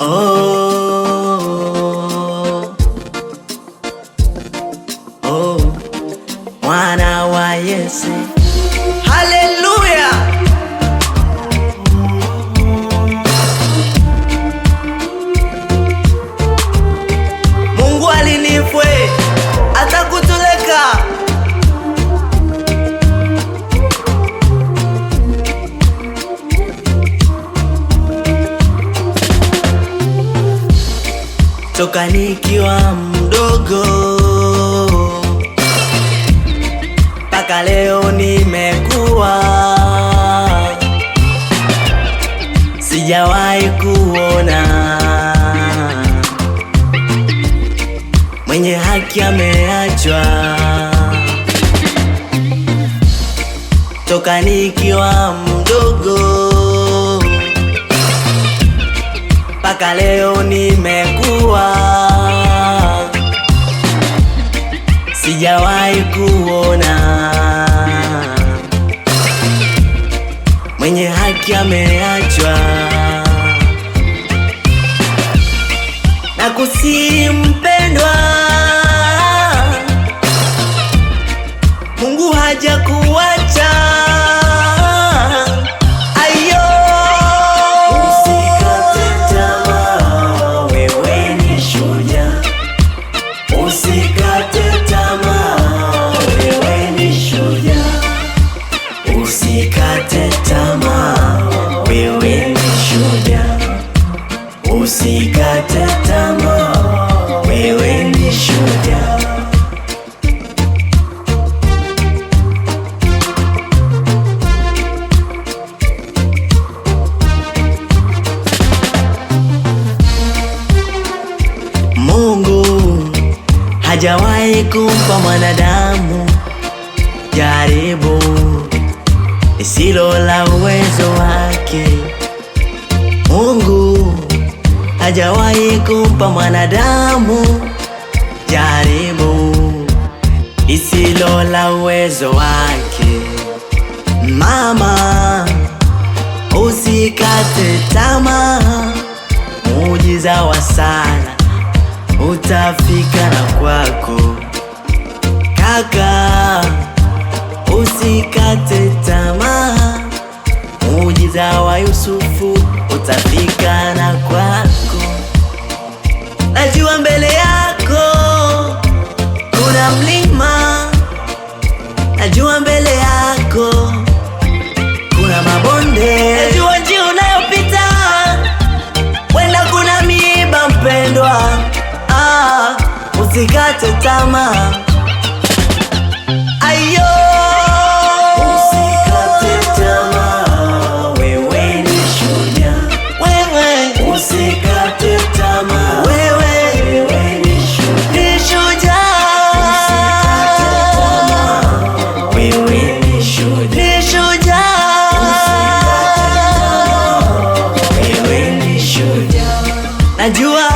Oh, oh, mwana wa Yesu. Haleluya. Mungu alinifwe atakutuleka. Toka nikiwa mdogo mpaka leo nimekuwa, sijawahi kuona mwenye haki ameachwa. Toka nikiwa mdogo mpaka leo nimekuwa, sijawahi kuona mwenye haki ameachwa. Na kusihi mpendwa, Mungu hajakuacha. Usikate tamaa, wewe ni shujaa. Usikate tamaa, wewe ni shujaa. Usikate tamaa, wewe ni shujaa. Mungu hajawahi kumpa mwanadamu jaribu lisilo la uwezo wake. Mungu hajawahi kumpa mwanadamu jaribu lisilo la uwezo wake. Mama, usikate tamaa, muujiza wa sana utafika na kwako. Kaka, usikate tamaa, muujiza wa Yusufu utafika na kwako. Najua mbele yako kuna mlima, najua mbele yako kuna mabonde, najua njia unayopita wenda kuna miiba mpendwa. Usikate tamaa. Ayo, usikate tamaa, wewe ni shujaa. Wewe usikate tamaa, wewe ni shujaa. Usikate tamaa, wewe ni shujaa. Usikate tamaa, wewe ni shujaa. Najua